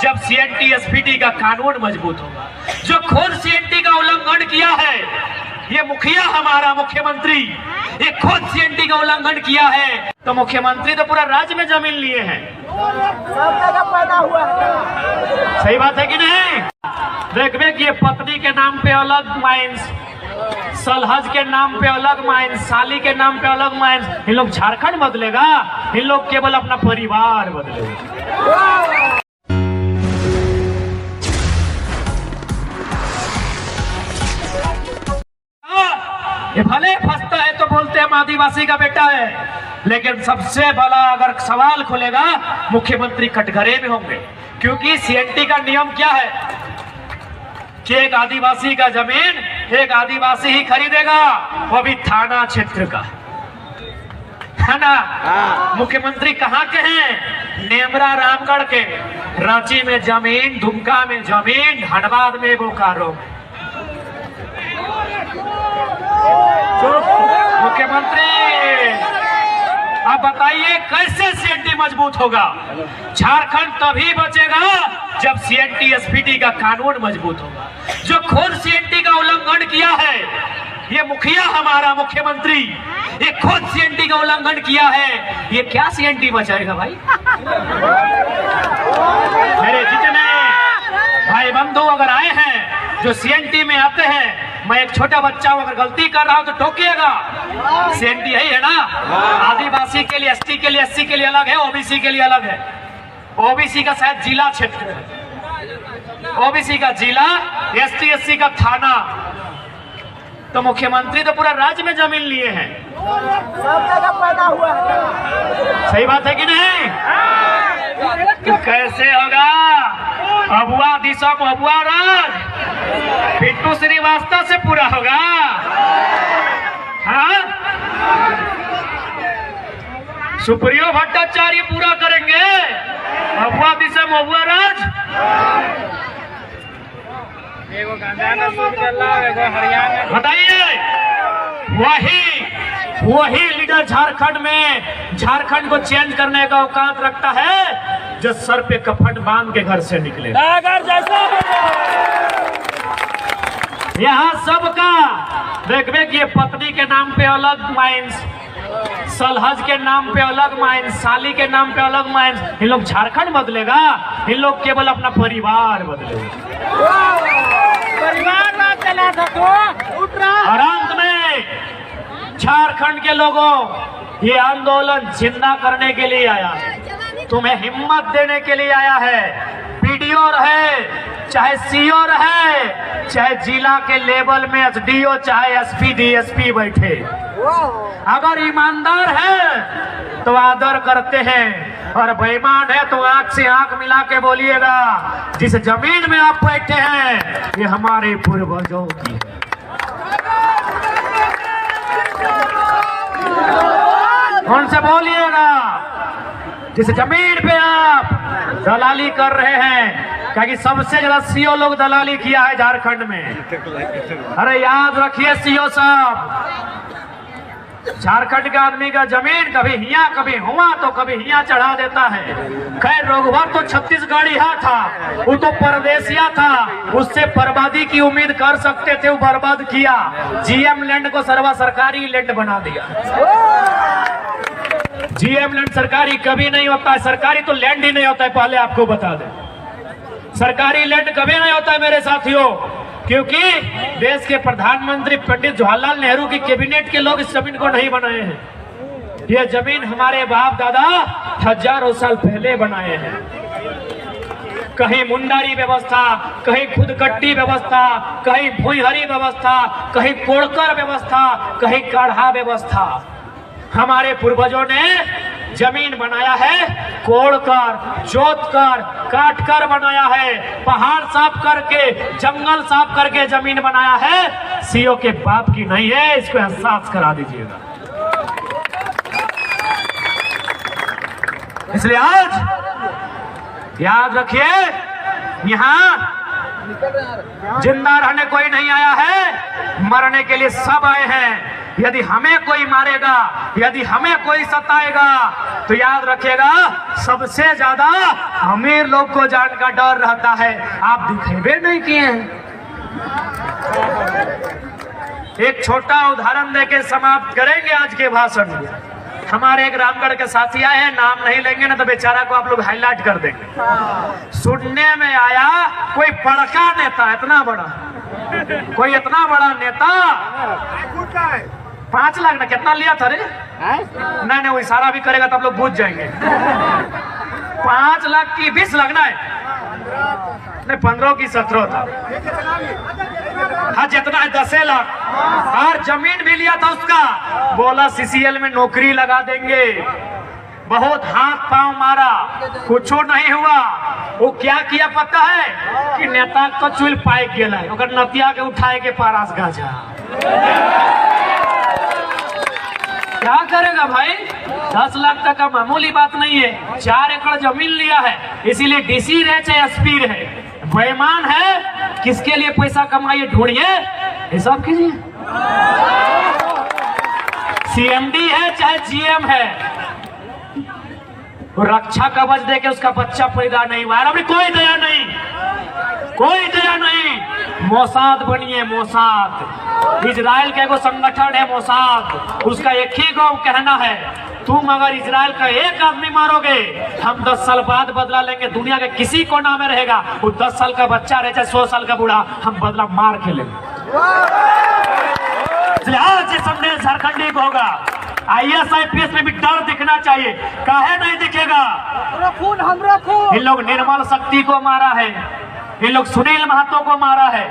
जब CNT SPT का कानून मजबूत होगा। जो खुद सीएनटी का उल्लंघन किया है, ये मुखिया हमारा मुख्यमंत्री, ये खुद सीएनटी का उल्लंघन किया है, तो मुख्यमंत्री तो पूरा राज्य में जमीन लिए हैं। सब जगह पैदा हुआ है। सही बात है कि नहीं? देखबे कि ये पत्नी के नाम पे अलग माइंस, सलहज के नाम पे अलग माइंस, साली के नाम पे अलग माइंस। इन लोग झारखंड बदलेगा, इन लोग केवल अपना परिवार बदलेगा। ये भले फंसता है तो बोलते हम आदिवासी का बेटा है, लेकिन सबसे बड़ा अगर सवाल खुलेगा मुख्यमंत्री कटघरे में होंगे। क्योंकि सीएनटी का नियम क्या है कि एक आदिवासी का जमीन एक आदिवासी ही खरीदेगा, वो भी थाना क्षेत्र का, है ना। मुख्यमंत्री कहाँ के हैं? नेमरा रामगढ़ के। रांची में जमीन, दुमका में जमीन, धनबाद में, बोकारो में। मुख्यमंत्री अब बताइए कैसे सीएनटी मजबूत होगा? झारखंड तभी बचेगा जब सीएनटी एसपीटी का कानून मजबूत होगा। जो खुद सीएनटी का उल्लंघन किया है, ये मुखिया हमारा मुख्यमंत्री, ये खुद सीएनटी का उल्लंघन किया है, ये क्या सीएनटी बचाएगा भाई? मेरे जितने भाई बंधु अगर आए हैं जो सीएनटी में आते हैं, मैं एक छोटा बच्चा हूं, अगर गलती कर रहा हूं तो टोकिएगा। सीएनटी यही है ना, आदिवासी के लिए, एसटी के लिए, एससी के लिए अलग है, ओबीसी के लिए अलग है। ओबीसी का शायद जिला क्षेत्र है, ओबीसी का जिला, एसटी एससी का थाना। तो मुख्यमंत्री तो पूरा राज्य में जमीन लिए हैं। सब जगह पैदा हुआ है। सही बात है कि नहीं? तो कैसे होगा? अबुआ दिशा अबुआ राज पिंटू श्रीवास्तव से पूरा होगा। हाँ, सुप्रियो भट्टाचार्य पूरा करेंगे, अबुआ दिशा अबुआ राज। बताइए, वही लीडर झारखंड में झारखंड को चेंज करने का औकात रखता है जो सर पे कफन बांध के घर से निकले। यहाँ सबका देखबे कि ये पत्नी के नाम पे अलग माइंस, सलहज के नाम पे अलग माइंस, साली के नाम पे अलग माइंस। इन लोग झारखंड बदलेगा, इन लोग केवल अपना परिवार बदलेगा। परिवार ना चला सको। और अंत में झारखंड के लोगों, ये आंदोलन जिंदा करने के लिए आया है, तुम्हें हिम्मत देने के लिए आया है। पीडीओ रहे, चाहे सीओ रहे, चाहे जिला के लेवल में एसडीओ, चाहे एसपी डीएसपी बैठे, अगर ईमानदार है तो आदर करते हैं, और बेईमान है तो आंख से आंख मिला के बोलिएगा जिस जमीन में आप बैठे हैं ये हमारे पूर्वजों की है। उनसे बोलिएगा जिस जमीन पे आप दलाली कर रहे हैं, क्योंकि सबसे ज्यादा सीओ लोग दलाली किया है झारखंड में। अरे याद रखिए सीओ साहब, झारखंड के आदमी का जमीन कभी हिया कभी हुआ तो कभी हिया चढ़ा देता है। खैर रोगवर तो छत्तीसगढ़िया था, वो तो परदेसिया था, उससे बर्बादी की उम्मीद कर सकते थे, वो बर्बाद किया। जीएम लैंड को सर्वा सरकारी लैंड बना दिया। जीएम लैंड सरकारी कभी नहीं होता है, सरकारी तो लैंड ही नहीं होता है, पहले आपको बता दें। सरकारी लैंड कभी नहीं होता है मेरे साथियों, क्योंकि देश के प्रधानमंत्री पंडित जवाहरलाल नेहरू की कैबिनेट के लोग इस जमीन को नहीं बनाए हैं। ये जमीन हमारे बाप दादा हजारों साल पहले बनाए हैं। कहीं मुंडारी व्यवस्था, कहीं खुदकट्टी व्यवस्था, कहीं भुईहरी व्यवस्था, कहीं कोड़कर व्यवस्था, कहीं काढ़ा व्यवस्था। हमारे पूर्वजों ने जमीन बनाया है कोड़कर, जोतकर, काटकर बनाया है, पहाड़ साफ करके, जंगल साफ करके जमीन बनाया है। सीओ के बाप की नहीं है, इसको एहसास करा दीजिएगा। इसलिए आज याद रखिए, यहाँ जिंदा रहने कोई नहीं आया है, मरने के लिए सब आए हैं। यदि हमें कोई मारेगा, यदि हमें कोई सताएगा, तो याद रखिएगा सबसे ज्यादा अमीर लोग को जान का डर रहता है। आप दिखेबे नहीं किए हैं। एक छोटा उदाहरण देके समाप्त करेंगे आज के भाषण में। हमारे एक रामगढ़ के साथी आए हैं, नाम नहीं लेंगे ना तो बेचारा को आप लोग हाईलाइट कर देंगे। सुनने में आया कोई बड़का नेता, इतना बड़ा, कोई इतना बड़ा नेता 5 लाख ना कितना लिया था रे? नहीं वो इशारा भी करेगा तो आप लोग बुझ जाएंगे। 5 लाख की 20 लाख ना है, नहीं 15 की 17 था। हाँ जितना है 10 लाख। और जमीन भी लिया था उसका, बोला सीसीएल में नौकरी लगा देंगे। बहुत हाथ पांव मारा, कुछ नहीं हुआ। वो क्या किया पता है कि नेता को चुल पाए गेला, नतिया के उठाए के पारास गाजा। क्या करेगा भाई? 10 लाख तक का मामूली बात नहीं है। 4 एकड़ जमीन लिया है, इसीलिए डीसी रहे चाहे एसपी रहे, बेईमान है। किसके लिए पैसा कमाइए, ढूंढिए, हिसाब कीजिए। सीएमडी है चाहे जीएम है, रक्षा कवच दे के उसका बच्चा पैदा नहीं हुआ, अभी कोई दया नहीं, कोई दया नहीं। मोसाद बनिए, मोसाद। इजराइल का एगो संगठन है मोसाद, उसका एक ही गो कहना है, तुम अगर इजराइल का एक आदमी मारोगे, हम 10 साल बाद बदला लेंगे। दुनिया के किसी कोना में रहेगा, वो 10 साल का बच्चा रहे चाहे 100 साल का बूढ़ा, हम बदला मार के लेंगे। आज ये संदेश झारखंडी को होगा। IAS IPS में भी डर दिखना चाहिए, काहे नहीं दिखेगा? इन लोग निर्मल शक्ति को मारा है, इन लोग सुनील महतो को मारा है।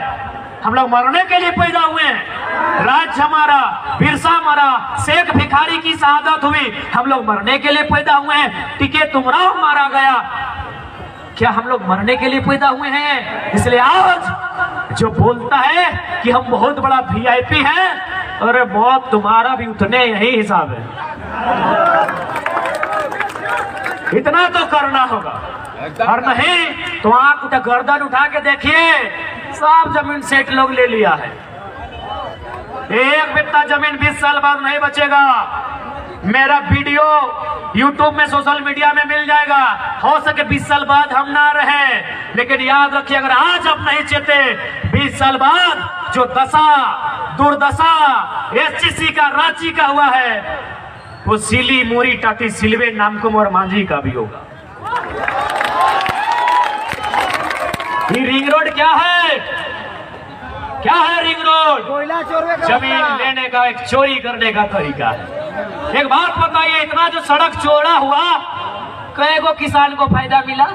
हम लोग मरने के लिए पैदा हुए हैं। राज्य हमारा, बिरसा मरा, शेख भिखारी की शहादत हुई, हम लोग मरने के लिए पैदा हुए हैं। टिके तुमराव मारा गया, क्या हम लोग मरने के लिए पैदा हुए हैं? इसलिए आज जो बोलता है कि हम बहुत बड़ा VIP हैं, अरे बहुत तुम्हारा भी उतने यही हिसाब है। इतना तो करना होगा, और नहीं तो आंख उठा गर्दन उठा के देखिए, सब जमीन सेठ लोग ले लिया है। एक बित्ता जमीन 20 साल बाद नहीं बचेगा। मेरा वीडियो YouTube में, सोशल मीडिया में मिल जाएगा। हो सके 20 साल बाद हम ना रहे, लेकिन याद रखिए अगर आज आप नहीं चेते, 20 साल बाद जो दशा दुर्दशा SCC का, रांची का हुआ है, वो सिली मोरी टाटी सिलवे नाम को मोर मांझी का भी होगा। ये रिंग रोड क्या है? क्या है रिंग रोड? जमीन लेने का एक चोरी करने का तरीका है। एक बात बताइए, इतना जो सड़क चौड़ा हुआ, कई गो किसान को फायदा मिला?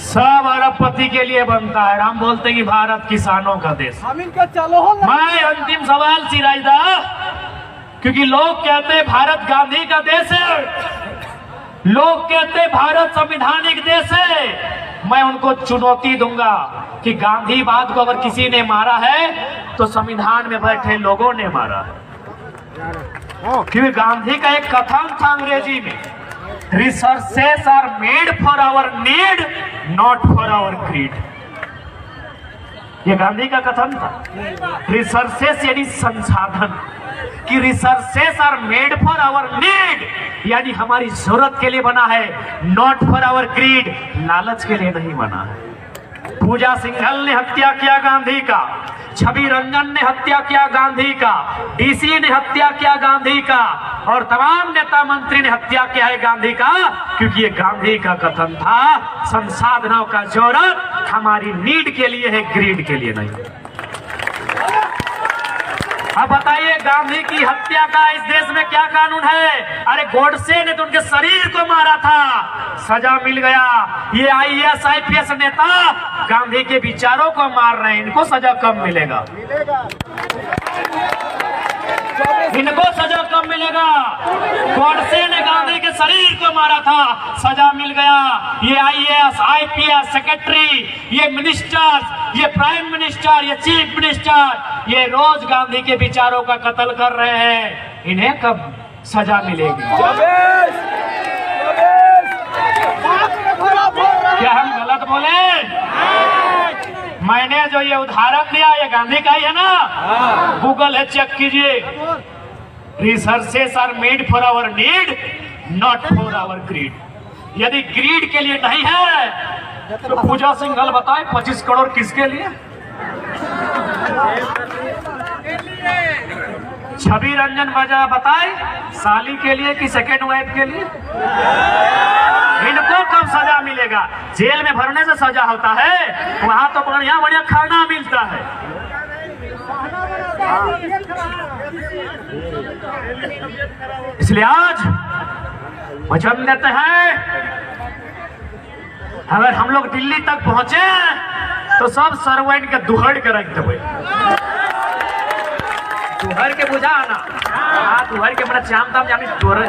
सब अरबपति के लिए बनता है। हम बोलते हैं कि भारत किसानों का देश। मैं अंतिम सवाल सिराजदा, क्योंकि लोग कहते हैं भारत गांधी का देश है, लोग कहते हैं भारत संवैधानिक देश है। मैं उनको चुनौती दूंगा कि गांधीवाद को अगर किसी ने मारा है तो संविधान में बैठे लोगों ने मारा है। क्योंकि गांधी का एक कथन था अंग्रेजी में, resources are made for our need, not for our greed. ये गांधी का कथन था। रिसोर्सेस यानी संसाधन, कि resources are made for our need, यानी हमारी जरूरत के लिए बना है, नॉट फॉर आवर ग्रीड, लालच के लिए नहीं बना है। पूजा सिंघल ने हत्या किया गांधी का, छवि रंजन ने हत्या किया गांधी का, डीसी ने हत्या किया गांधी का, और तमाम नेता मंत्री ने हत्या किया है गांधी का, क्योंकि ये गांधी का कथन था, संसाधनों का जरूरत हमारी नीड के लिए है, ग्रीड के लिए नहीं। अब बताइए गांधी की हत्या का इस देश में क्या कानून है? अरे गोडसे ने तो उनके शरीर को मारा था, सजा मिल गया। ये IAS IPS नेता गांधी के विचारों को मार रहे हैं, इनको सजा कम मिलेगा, इनको सजा कम मिलेगा। गोडसे ने गांधी के शरीर को मारा था, सजा मिल गया। ये IAS IPS सेक्रेटरी, ये मिनिस्टर, ये प्राइम मिनिस्टर, ये चीफ मिनिस्टर, ये रोज गांधी के विचारों का कत्ल कर रहे हैं, इन्हें कब सजा मिलेगी? क्या हम गलत बोले? मैंने जो ये उदाहरण दिया ये गांधी का ही है ना, गूगल है, चेक कीजिए। Resources are made for our need, not for our greed. यदि ग्रीड के लिए नहीं है तो पूजा सिंघल बताए 25 करोड़ किसके लिए? छवि रंजन बजा बताए साली के लिए कि सेकेंड वाइफ के लिए? इनको कब सजा मिलेगा? जेल में भरने से सजा होता है, वहां तो बढ़िया बढ़िया खाना मिलता है। इसलिए आज वचन देते हैं, अगर हम लोग दिल्ली तक पहुंचे तो सब सर्वेंट के दुहड़ के रख देवे। दुहर के बुझा ना, दुहर के मेरा चाम ताम जानी तोरे।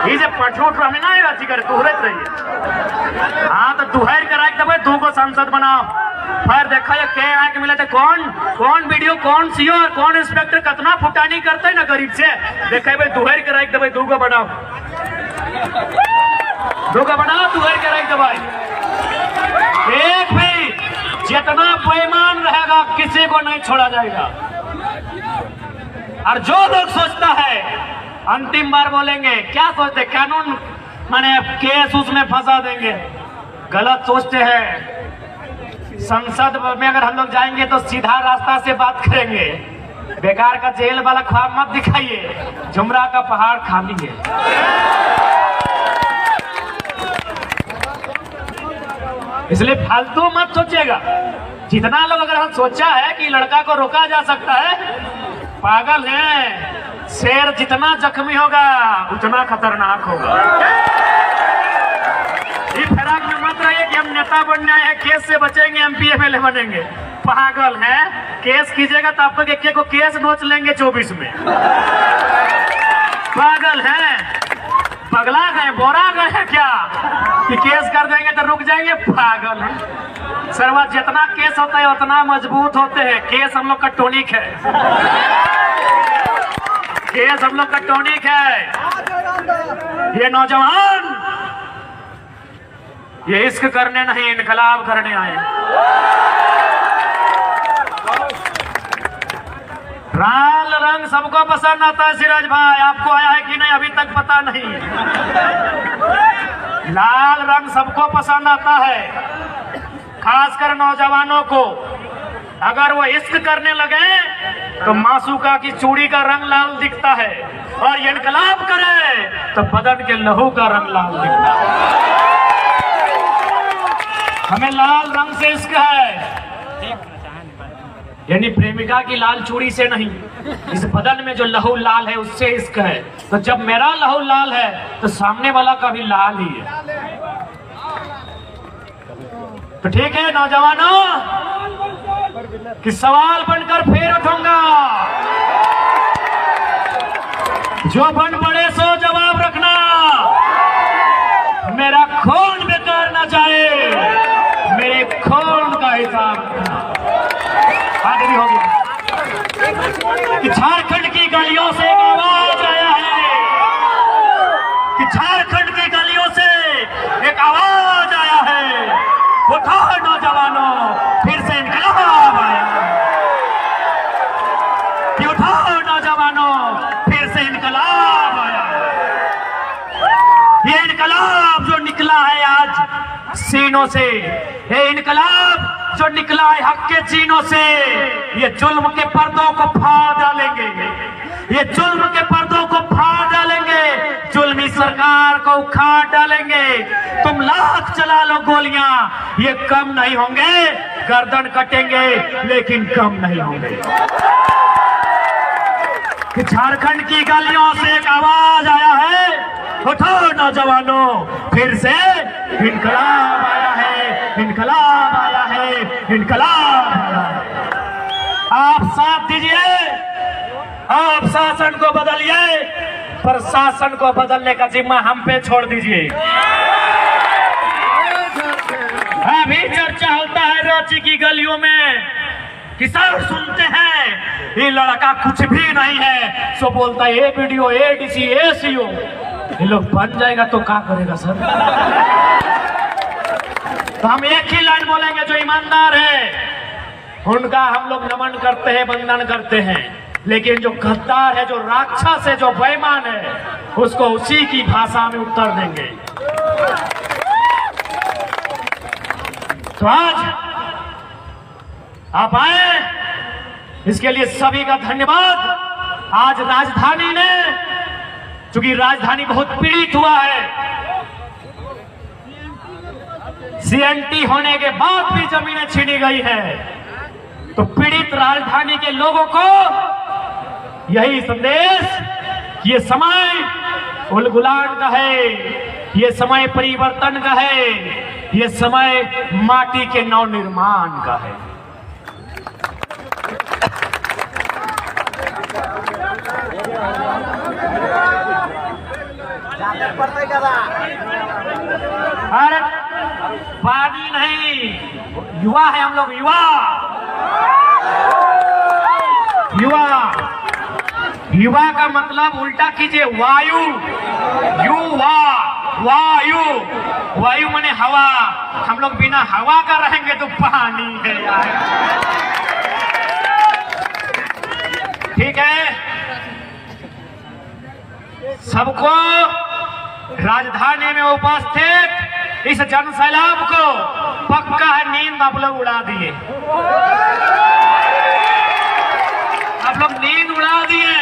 ये जे पठोट रहने ना है जिगर तुहरत रही। हाँ तो दुहर के रख देवे, 2 को सांसद बनाओ। फिर देखा ये के आए के मिले थे कौन वीडियो, कौन सीओ और कौन इंस्पेक्टर कितना फुटानी करते है ना गरीब से। देखे भाई दुहर के रख देवे, 2 को बनाओ, 2 को बनाओ, दुहर के रख देवे। एक भी जितना बेईमान रहेगा किसी को नहीं छोड़ा जाएगा। और जो लोग सोचता है, अंतिम बार बोलेंगे क्या सोचते, कानून माने केस उसमें फंसा देंगे, गलत सोचते हैं। संसद में अगर हम लोग जाएंगे तो सीधा रास्ता से बात करेंगे। बेकार का जेल वाला ख्वाब मत दिखाइए, जुमरा का पहाड़ खाली है। इसलिए फालतू मत सोचिएगा। जितना लोग अगर हम सोचा है कि लड़का को रोका जा सकता है, पागल है। शेर जितना जख्मी होगा उतना खतरनाक होगा। ये फिराक में मत रहिए कि हम नेता बनने आए हैं, केस से बचेंगे, MP MLA बनेंगे। पागल है, केस कीजिएगा तो आप लोग एक को केस नोच लेंगे 24 में। पागल है, पगला गए, बोरा गए क्या कि केस कर देंगे तो रुक जाएंगे? पागल है। सरवा जितना केस होता है उतना मजबूत होते हैं। केस हम लोग का टॉनिक है, केस हम लोग का टॉनिक है। ये नौजवान ये इश्क करने नहीं, इनकलाब करने आए। लाल रंग सबको पसंद आता है सिराज भाई, आपको आया है कि नहीं अभी तक पता नहीं। लाल रंग सबको पसंद आता है, खासकर नौजवानों को। अगर वो इश्क करने लगे तो मासूका की चूड़ी का रंग लाल दिखता है, और ये इनकलाब करे तो बदन के लहू का रंग लाल दिखता है। हमें लाल रंग से इश्क है, यानी प्रेमिका की लाल चूड़ी से नहीं, इस बदन में जो लहू लाल है उससे इश्क है। तो जब मेरा लहू लाल है तो सामने वाला का भी लाल ही है। तो ठीक है नौजवानों, कि सवाल बनकर फिर उठूंगा, जो बन पड़े सो जवाब रखना। मेरा खून बेकार ना जाए, मेरे खून का हिसाब रखना। आदमी हो गया कि झारखंड की गलियों से एक आवाज आया है, कि झारखंड की गलियों से एक आवाज आया है, उठाओ नौजवानों, फिर से इनकलाब आया है। कि उठाओ नौजवानों, फिर से इनकलाब आया है। ये इनकलाब जो निकला है आज सीनों से, ये इनकलाब जो निकला है हक के चीनों से, ये जुल्म के पर्दों को फाड़ डालेंगे, ये जुल्म के पर्दों को फाड़ डालेंगे, जुल्मी सरकार को उखाड़ डालेंगे। तुम लाख चला लो गोलियां, ये कम नहीं होंगे। गर्दन कटेंगे लेकिन कम नहीं होंगे। कि झारखंड की गलियों से एक आवाज आया है, उठो नौजवानों, फिर से इनकलाब आया है, इनकलाब आया है, इनकलाब आया है। आप साथ दीजिए, आप शासन को बदलिए, प्रशासन को बदलने का जिम्मा हम पे छोड़ दीजिए। अभी चर्चा होता है रांची की गलियों में, कि सर सुनते हैं ये लड़का कुछ भी नहीं है, सो बोलता है ABDO, ADC, ACO। ये लोग बन जाएगा तो क्या करेगा सर? तो हम एक ही लाइन बोलेंगे, जो ईमानदार है उनका हम लोग नमन करते हैं, वंदन करते हैं। लेकिन जो गद्दार है, जो राक्षस है, जो बेईमान है, उसको उसी की भाषा में उत्तर देंगे। तो आज आप आए, इसके लिए सभी का धन्यवाद। आज राजधानी ने, चूंकि राजधानी बहुत पीड़ित हुआ है, सीएनटी होने के बाद भी जमीनें छीनी गई है, तो पीड़ित राजधानी के लोगों को यही संदेश, ये समय उलगुलान का है, ये समय परिवर्तन का है, ये समय माटी के नवनिर्माण का है। अरे पानी नहीं, युवा है हम लोग, युवा युवा युवा का मतलब उल्टा कीजिए, वायु, युवा, वायु, वायु माने हवा। हम लोग बिना हवा का रहेंगे तो पानी है यार। ठीक है, सबको राजधानी में उपस्थित इस जन सैलाब को पक्का है नींद आप लोग उड़ा दिए, आप लोग नींद उड़ा दिए।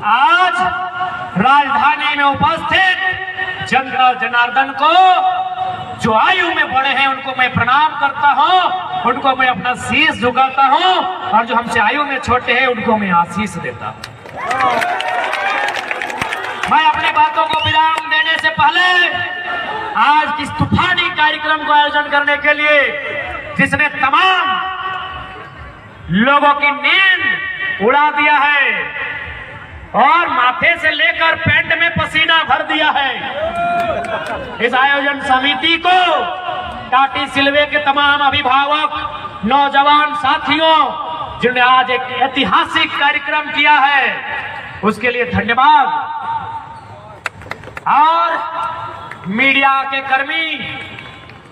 आज राजधानी में उपस्थित जनता जनार्दन को, जो आयु में बड़े हैं, उनको मैं प्रणाम करता हूं, उनको मैं अपना शीश झुकाता हूं, और जो हमसे आयु में छोटे हैं उनको मैं आशीष देता हूं। मैं अपनी बातों को विराम देने से पहले आज इस तूफानी कार्यक्रम को आयोजन करने के लिए, जिसने तमाम लोगों की नींद उड़ा दिया है और माथे से लेकर पैंट में पसीना भर दिया है, इस आयोजन समिति को, टाटी सिलवे के तमाम अभिभावक, नौजवान साथियों, जिन्होंने आज एक ऐतिहासिक कार्यक्रम किया है, उसके लिए धन्यवाद। और मीडिया के कर्मी,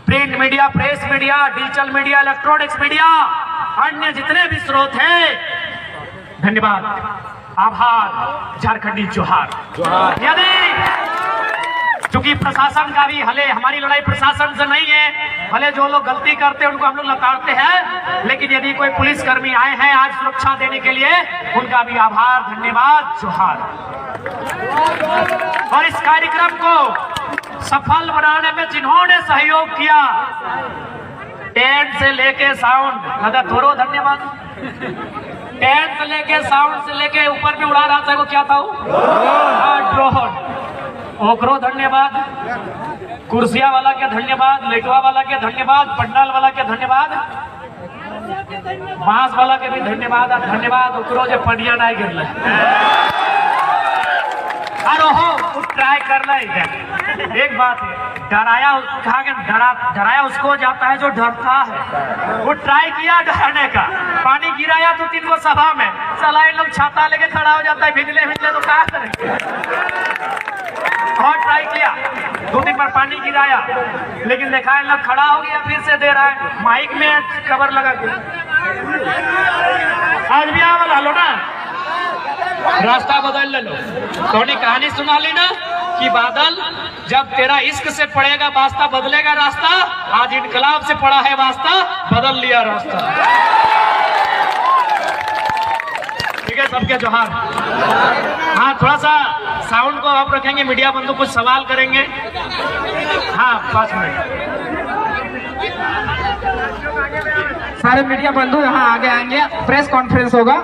print media, press media, digital media, electronics media, अन्य जितने भी स्रोत हैं, धन्यवाद, आभार, झारखंडी जोहार। यदि चूंकि प्रशासन का भी, हले हमारी लड़ाई प्रशासन से नहीं है, भले जो लोग गलती करते हैं उनको हम लोग लताड़ते हैं, लेकिन यदि कोई पुलिसकर्मी आए हैं आज सुरक्षा देने के लिए, उनका भी आभार, धन्यवाद, जोहार। और इस कार्यक्रम को सफल बनाने में जिन्होंने सहयोग किया, टेंट से लेके साउंड, दादा थोड़ो धन्यवाद, टेंट से लेके साउंड से लेके ऊपर भी उड़ा रहा था, वो क्या था ड्रोन, ओकरो धन्यवाद, कुर्सिया वाला के धन्यवाद, लेटवा वाला के धन्यवाद, पंडाल वाला के धन्यवाद, बांस वाला के भी धन्यवाद, और धन्यवाद ओकरो जो पनिया नहीं गिरल, अरे हो ट्राई कर ले। एक बात है, डराया कहा कि डराया उसको जाता है जो डरता है। वो ट्राई किया डराने का, पानी गिराया तो 3 को सभा में, चला इन लोग छाता लेके खड़ा हो जाता है, भिजले भिजले तो क्या करेंगे। और ट्राई किया, 2-3 बार पानी गिराया, लेकिन देखा इन लोग खड़ा हो गया, फिर से दे रहा है, माइक में कवर लगा के। आज भी आ वाला लो ना, रास्ता बदल ले लो। थोड़ी कहानी सुना ली ना कि बादल, जब तेरा इश्क से पड़ेगा वास्ता, बदलेगा रास्ता। आज इनकलाब से पड़ा है वास्ता, बदल लिया रास्ता। ठीक है, सबके जोहार। हाँ, थोड़ा सा साउंड को आप रखेंगे, मीडिया बंधु कुछ सवाल करेंगे। हाँ, 5 मिनट। सारे मीडिया बंधु यहाँ आगे आएंगे, प्रेस कॉन्फ्रेंस होगा।